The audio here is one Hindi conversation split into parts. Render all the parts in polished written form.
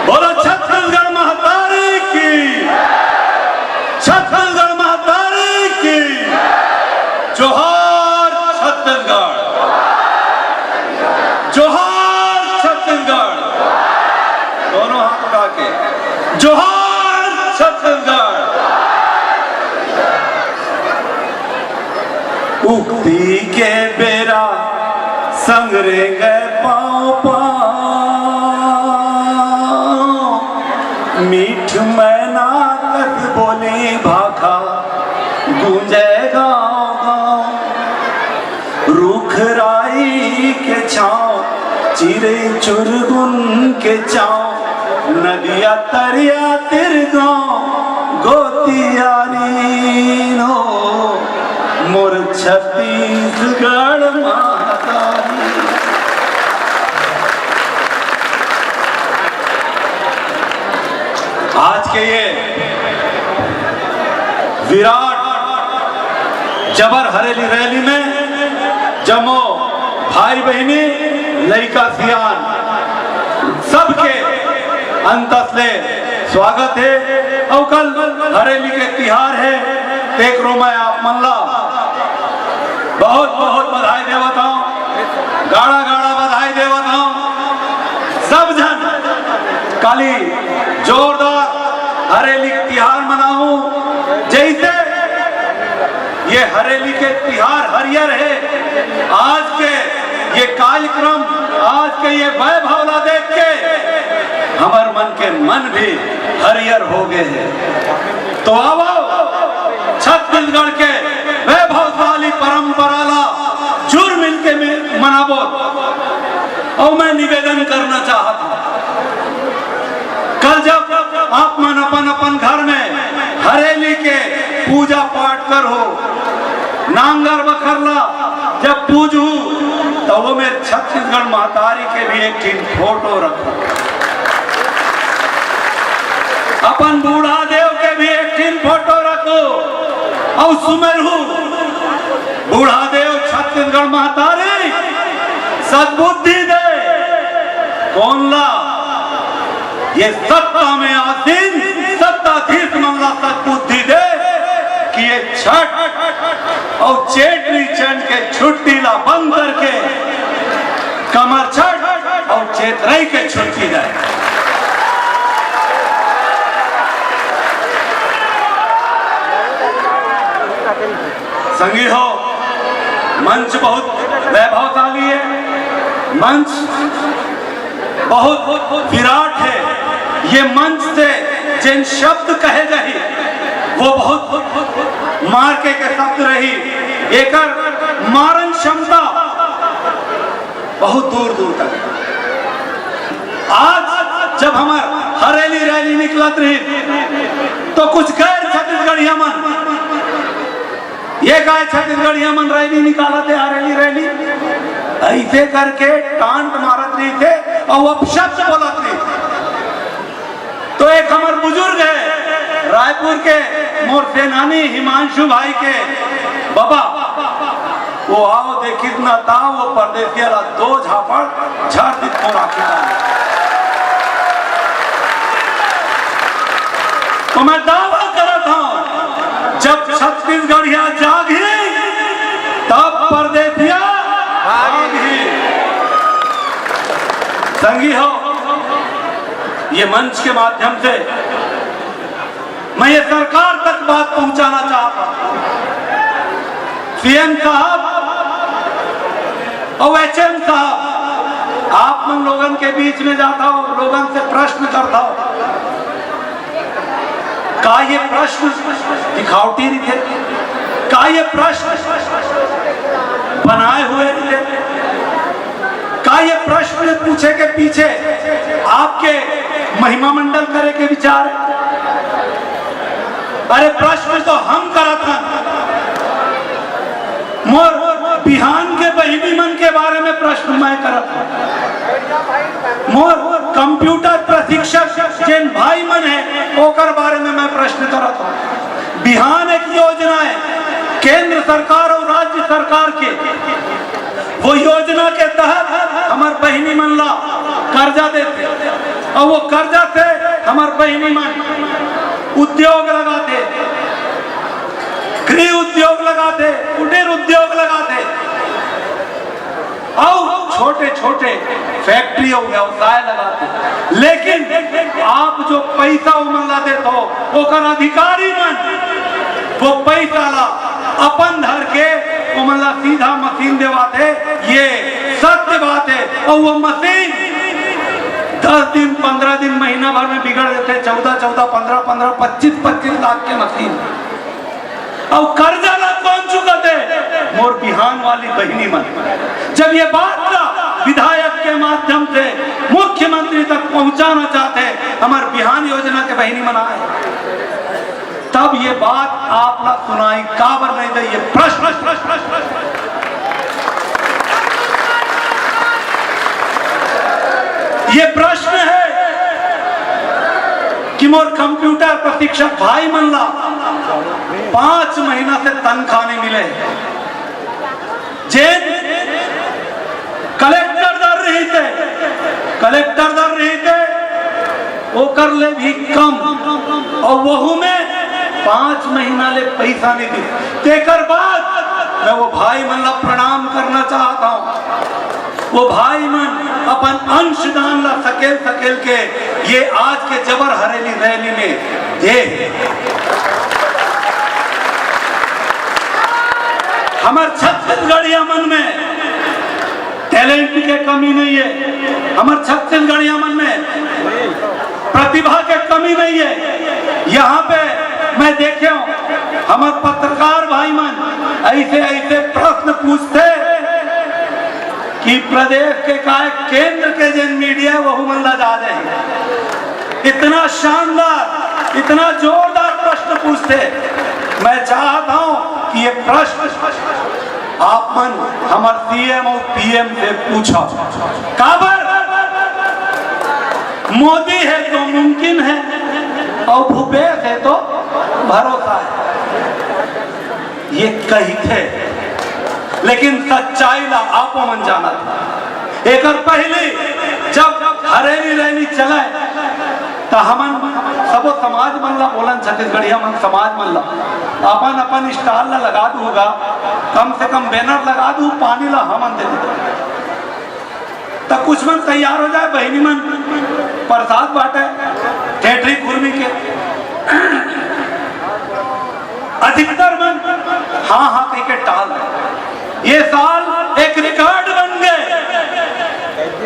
बोलो छत्तीसगढ़ महातारी की, छत्तीसगढ़ महातारी की। जोहार छत्तीसगढ़, जोहार छत्तीसगढ़। दोनों हाथ उठा के जोहार छत्तीसगढ़। उगती के बेरा संगरे गए पाँव पाँव, मीठ मैना कस बोली भाखा गूंजे गाँव गाँव। रूख राई के छाँव चिरे चुरगुन के चाँव, नदिया तरिया तिरगांव गोतियारी नो मोर छत्तीसगढ़ महातारी। आज के ये विराट जबर हरेली रैली में जमो भाई बहनी लड़का सियान सबके अंतसले स्वागत है। और कल हरेली के तिहार है, देख रो मैं आप मल्ला बहुत बहुत बधाई देवत हूं, गाड़ा गाड़ा बधाई देवत हूं। सब जन काली जोरदार हरेली तिहार मनाऊं, जैसे ये हरेली के तिहार हरियर है। आज के ये कार्यक्रम, आज के ये वैभवला देख के हमार मन के मन भी हरियर हो गए हैं। तो आओ छत्तीसगढ़ के वैभवशाली परंपरा ला जुड़ मिल के मनाबो। और मैं निवेदन करना चाहता हूं, कल जब आप मन अपन अपन घर में हरेली के पूजा पाठ करो, नांगर बखरला जब पूजू, तो वो में छत्तीसगढ़ महातारी के भी एक ठीक फोटो रखो। अपन बूढ़ा देव के भी एक ठीक फोटो रखो और सुमेरहू बूढ़ा देव छत्तीसगढ़ महातारी सद्बुद्धि दे। कौन ला ये सत्ता में आसीन सत्ताधीश मनला सद्बुद्धि दे कि ये छठ और चेटरी चंड के छुट्टी ला बंद करके कमर छठ और चेतरई के छुट्टी दे। संगी हो, मंच बहुत वैभवशाली है, मंच बहुत विराट है। ये मंच से जिन शब्द कहे जाही वो बहुत मार्के के शब्द रही, एकर मारन क्षमता बहुत दूर दूर तक। आज जब हमार हरेली रैली निकलत रही तो कुछ गैर छत्तीसगढ़िया मन ये गाय छत्तीसगढ़िया मन रैली निकाला थे, हरेली रैली ऐसे करके टांट मारत रही थे और अपशब्द बोलत रही। तो एक हमार बुजुर्ग है रायपुर के मोर सेनानी हिमांशु भाई के बाबा, वो आओ देखित ना था, वो परदेसी वाला दो झापड़ झाड़ दी को राखी। तो मैं दावा करता हूं जब छत्तीसगढ़िया जागी तब परदेसिया भागी। संगी हो, ये मंच के माध्यम से मैं ये सरकार तक बात पहुंचाना चाहता हूं। सीएम साहब और एचएम साहब, आप मन लोगन के बीच में जाता हो, लोगन से प्रश्न करता हो, का ये प्रश्न दिखावटी थे, का ये प्रश्न बनाए हुए थे, का ये प्रश्न पूछे के पीछे आपके महिमा मंडल करे के विचार है? अरे प्रश्न तो हम करा था। मोर बिहान के बहिनी मन के बारे में प्रश्न मैं करा था। मोर कंप्यूटर प्रशिक्षक जिन भाई मन है ओकर बारे में मैं प्रश्न करा था। बिहान एक योजना है केंद्र सरकार और राज्य सरकार के, वो योजना के तहत हमार बहिनी मन ला कर्जा देते और वो कर्जा से हमार बहनी मन उद्योग लगाते, गृह उद्योग लगाते, कुटीर उद्योग लगाते और छोटे छोटे फैक्ट्री और व्यवसाय लगाते। लेकिन आप जो पैसा उमला दे तो वो कर अधिकारी मन वो पैसा ला अपन धर के उमला सीधा मशीन देवाते। ये सत्य बात है। और वो मशीन 10 दिन 15 दिन महीना भर में बिगड़ देते। 14-14, 15-15, 25-25 लाख के मशीन और कर्जा ला कौन चुकाते? मोर बिहान वाली बहनी मन। जब ये बात ना विधायक के माध्यम से मुख्यमंत्री तक पहुंचाना चाहते हमारे बिहान योजना के बहनी मन आए, तब ये बात आप ना सुनाई काबर नहीं दे। ये प्रश्न ये प्रश्न है कि मोर कंप्यूटर प्रशिक्षक भाई मन ला 5 महीना से तनख्वाह नहीं मिले। जेन कलेक्टर दर रही थे वो कर ले भी कम और वहू में 5 महीना ले पैसा नहीं दी। तेकर बाद मैं वो भाई मन ला प्रणाम करना चाहता हूँ। वो भाई मन अपन अंशदान ला सकेल के ये आज के जबर हरेली रैली में दे। हमारे छत्तीसगढ़िया मन में टैलेंट की कमी नहीं है। हमारे छत्तीसगढ़िया मन में प्रतिभा की कमी नहीं है। यहाँ पे मैं देखे हूँ हमारे पत्रकार भाई मन ऐसे प्रश्न पूछते कि प्रदेश के काय केंद्र के जन मीडिया है वह मन ला जा जाए। इतना शानदार इतना जोरदार प्रश्न पूछते। मैं चाहता हूं कि ये प्रश्न आप मन हमारे सीएम और पीएम से पूछो। काबर मोदी है तो मुमकिन है और भूपेश है तो भरोसा है, ये कही थे। लेकिन सच्चाई ला आप मन जाना था। एक और पहले जब हरेली रैली चले तो हमन सबो समाज मन ला बोलन, छत्तीसगढ़िया मन समाज मन ला अपन अपन स्टॉल ला लगा दूंगा, कम से कम बैनर लगा दूं, पानी ला हमन दे दे तो कुछ मन तैयार हो जाए। बहनी मन प्रसाद बांटे ठेठरी कुर्मी के। अधिकतर मन हाँ कह के टाल रहे। ये साल एक रिकॉर्ड बन गए।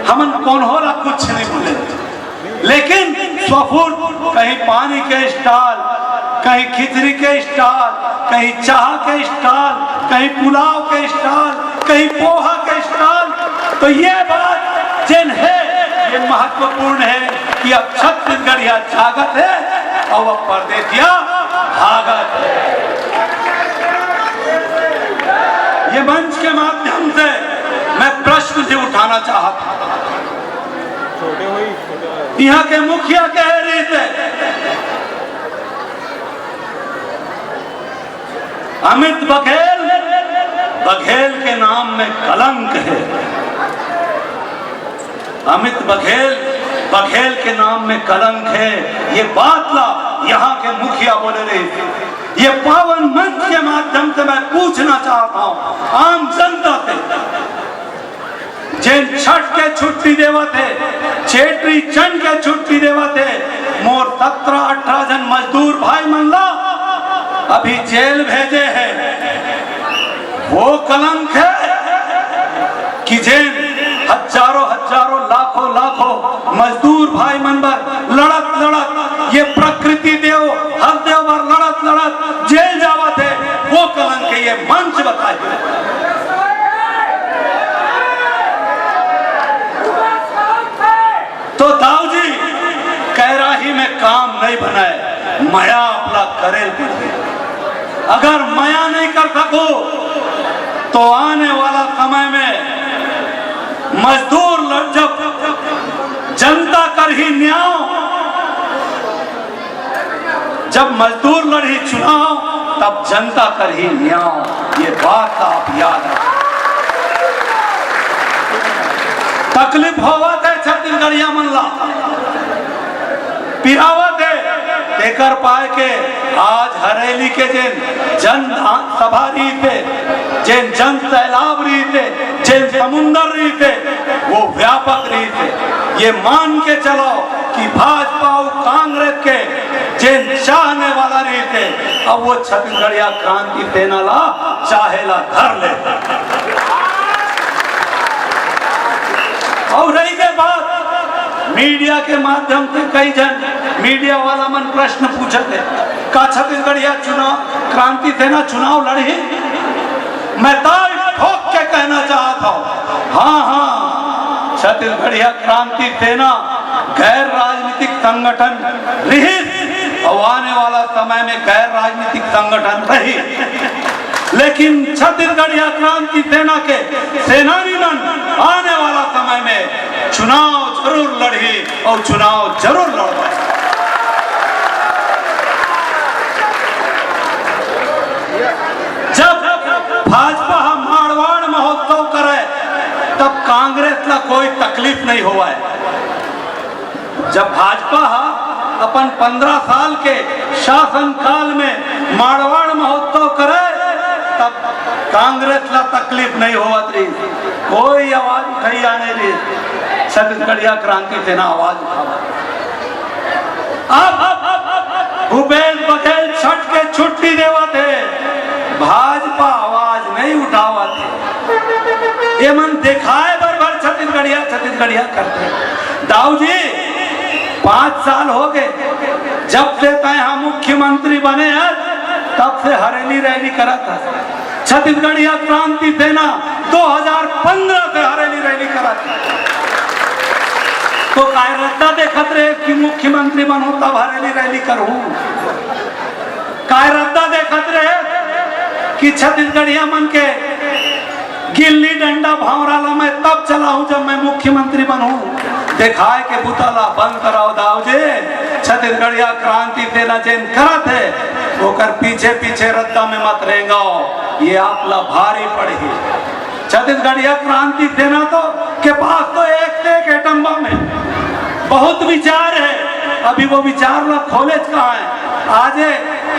हमन कौन हो रहा कुछ नहीं बोले, लेकिन स्वफुर कहीं पानी के स्टॉल, कहीं खिचड़ी के स्टॉल, कहीं चाह के स्टॉल, कहीं पुलाव के स्टॉल, कहीं पोहा के स्टॉल। तो ये बात जिन है ये महत्वपूर्ण है कि अब छत्तीसगढ़िया जागत है और अब परदेसिया भागत है। ये मंच के माध्यम से मैं प्रश्न से उठाना चाहता हूं। यहाँ के मुखिया कह रहे थे अमित बघेल के नाम में कलंक है। अमित बघेल के नाम में कलंक है। ये बात ला यहाँ के मुखिया बोले रहे थे। ये पावन मंच के माध्यम से मैं पूछना चाहता हूँ आम जनता से, जिन छठ के छुट्टी देवा थे, चेट्री चंड के छुट्टी देवा थे, मोर 17-18 जन मजदूर भाई मन ला अभी जेल भेजे हैं। वो कलंक है कि जिन हजारों लाखों मजदूर भाई मन पर लड़त ये प्रकृति देव हर देव पर लड़त जेल जावा थे, वो कलंक है। ये मंच बताइए। तो दाऊ जी कैराही में काम नहीं बनाए, माया अपना करेल पड़े। अगर माया नहीं कर सको तो आने वाला समय में मजदूर जब जनता कर ही न्याय, जब मजदूर लड़ी चुनाव तब जनता कर ही न्याय। ये बात आप याद रखें। तकलीफ होवा थे छत्तीसगढ़िया मन ला, पिरावत है तेकर पाए के आज हरेली के जन सभा रही थे, जन सैलाब रही थे, समुंदर रही थे, वो व्यापक रही थे। ये मान के चलो कि भाजपा और कांग्रेस के जिन चाहने वाला रही थे, अब वो छत्तीसगढ़िया क्रांति सेना ला चाहेला धर ले। और रही के बात मीडिया के माध्यम से कई जन मीडिया वाला मन प्रश्न पूछते का छत्तीसगढ़िया चुनाव क्रांति सेना चुनाव लड़ी। मैं ताल ठोक के कहना चाहता हूँ, हाँ छत्तीसगढ़िया क्रांति सेना गैर राजनीतिक संगठन रही और आने वाला समय में गैर राजनीतिक संगठन रही, लेकिन छत्तीसगढ़िया क्रांति सेना के सेनानी मन आने वाला समय में चुनाव जरूर लड़ी और चुनाव जरूर लड़वाए। जब भाजपा मारवाड़ महोत्सव करे तब कांग्रेस ला कोई तकलीफ नहीं हुआ है। जब भाजपा अपन 15 साल के शासन काल में मारवाड़ महोत्सव करे तब कांग्रेस ला तकलीफ नहीं हुआ थी, कोई आवाज उठाई आने रही। छत्तीसगढ़िया क्रांति सेना आवाज उठावा। अब भूपेश बघेल छठ के छुट्टी देवा थे, भाजपा आवाज नहीं उठावा थे। ये मन दिखाए बरबर छत्तीसगढ़िया करते। दाऊ जी 5 साल हो गए जब से तय मुख्यमंत्री बने हैं, तब से हरेली रैली करा था। छत्तीसगढ़िया क्रांति सेना 2015 से हरेली रैली करा था। तो काय रद्दा देखत रहे कि मुख्यमंत्री बनो तब हरेली रैली करूं। काय रद्दा देखत रहे कि छत्तीसगढ़िया मन के गिल्ली डंडा भावराला मैं तब चलाऊं जब मैं मुख्यमंत्री बनूं। दिखाए के बुतला बंद कराओ दाऊ जी। छत्तीसगढ़िया क्रांति सेना जिन करत है ओकर पीछे पीछे रद्दा में मत रहेंगे, ये आपला भारी पड़ेगी। छत्तीसगढ़िया क्रांति सेना तो के पास तो एक से एक एटम बम है, बहुत विचार है। अभी वो विचार ला खोले कहाँ है। आज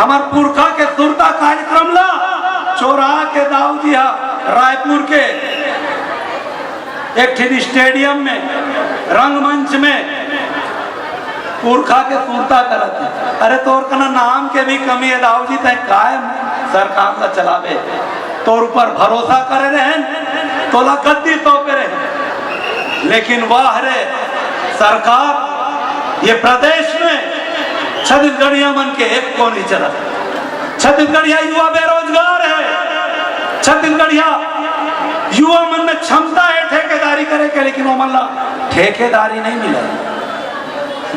हमार पुरखा के सुरता कार्यक्रम ला चौराहा के दाऊ जी रायपुर के एक स्टेडियम में रंगमंच में पुरखा के सुरता करत है। अरे तोर कना नाम के भी कमी है दाऊ जी, तय कायम सरकार ला चलावे, तोर ऊपर भरोसा करे रहे तोला गद्दी सौंपे रहे। लेकिन वाह रे सरकार ये प्रदेश में छत्तीसगढ़िया मन के एक को नहीं चला। छत्तीसगढ़िया युवा बेरोजगार है, छत्तीसगढ़िया युवा मन में क्षमता है ठेकेदारी करे के, लेकिन वो मन ला ठेकेदारी नहीं मिला।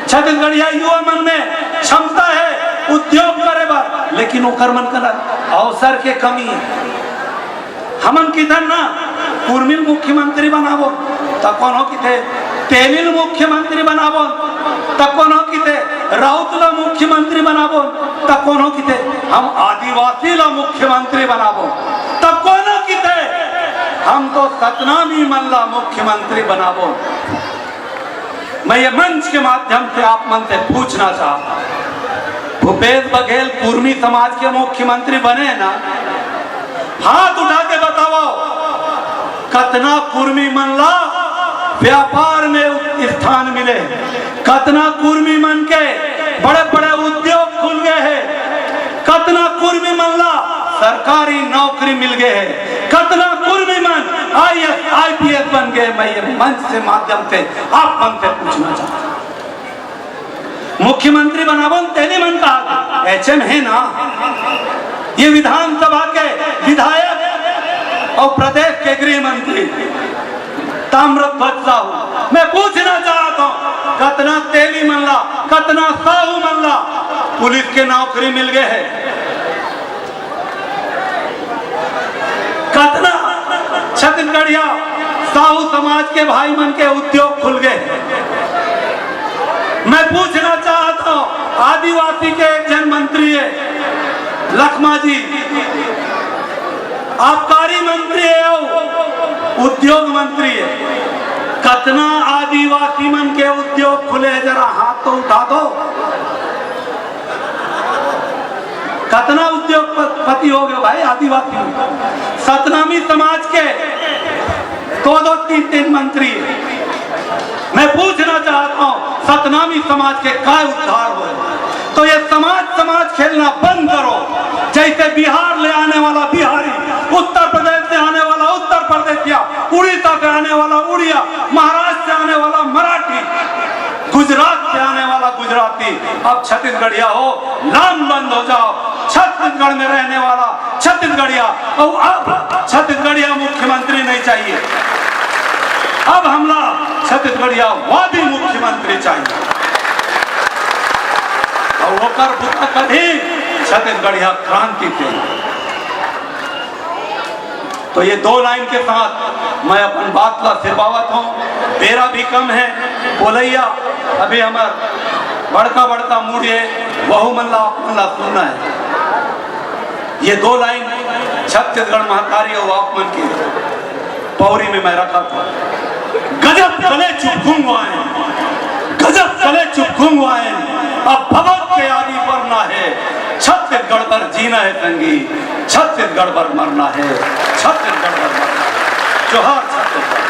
छत्तीसगढ़िया युवा मन में क्षमता है उद्योग करे बार, लेकिन ओकर मन का अवसर के कमी है। हमन किधर ना कुर्मिल मुख्यमंत्री बनाबो तब कौन हो किथे, तेलिल मुख्यमंत्री बनाबो तब कौन हो किथे, राउतला मुख्यमंत्री बनाबो तब कौन हो किथे, हम आदिवासी ला मुख्यमंत्री बनाबो तब कौन हो किथे, हम तो सतनामी मन ला मुख्यमंत्री बनाबो। मैं ये मंच के माध्यम से आप मन से पूछना चाहता हूं, भूपेश बघेल कुर्मी समाज के मुख्यमंत्री बने ना, हाथ उठा के बताओ कतना कुर्मी मन ला व्यापार में स्थान मिले, कतना कुर्मी मन के बड़े बड़े उद्योग खुल गए हैं, कतना कुर्मी मन ला सरकारी नौकरी मिल गए है, कतना कुर्मी मन IAS IPS बन गए। मैं ये मंच से माध्यम से आप मन से पूछना चाहता हूं, मुख्यमंत्री बनाबो तेली मन का HM है ना, ये विधानसभा के विधायक और प्रदेश के गृह मंत्री ताम्रध्वज साहू, मैं पूछना चाहता हूं कतना तेली मन ला, कतना साहू मन ला पुलिस के नौकरी मिल गए है, कतना छत्तीसगढ़िया साहू समाज के भाई मन के उद्योग खुल गए। मैं पूछना चाहता हूं आदिवासी के एक जन मंत्री है लखमा जी, आबकारी मंत्री है और उद्योग मंत्री है, कतना आदिवासी मन के उद्योग खुले, जरा हाथ तो उठा दो। कतना उद्योगपति हो गए भाई आदिवासी में। सतनामी समाज के 2-2, 3-3 मंत्री। मैं पूछना चाहता हूं, सतनामी समाज के काय उद्धार हुए? तो ये समाज खेलना बंद करो। जैसे बिहार ले आने वाला बिहारी, उत्तर प्रदेश से आने वाला उत्तर प्रदेशिया, उड़ीसा से आने वाला उड़िया, महाराष्ट्र से आने वाला मराठी, गुजरात से आने वाला गुजराती, अब छत्तीसगढ़िया हो, नाम बंद हो जाओ। छत्तीसगढ़ में रहने वाला छत्तीसगढ़िया, और अब छत्तीसगढ़िया मुख्यमंत्री नहीं चाहिए, अब हमला छत्तीसगढ़िया वादी मुख्यमंत्री चाहिए। और वो कर बुता कभी छत्तीसगढ़िया क्रांति थे। तो ये 2 लाइन के साथ मैं अपन बात ला सिरबावत हूँ। बेरा भी कम है बोलैया, अभी हमार बड़का बड़का मूढ़े वहु मल्ला अपना सुनना है। ये 2 लाइन छत्तीसगढ़ महतारी और वाकमन की पौरी में मैं रखा था। गजब चले चुप घूंगवाएं, गजब चले चुप घूंगवाएं, अब भगत के आदि पर ना है, छत्तीसगढ़ पर जीना है संगी, छत्तीसगढ़ पर मरना है, छत्तीसगढ़ पर मरना है। जोहार छत्तीसगढ़।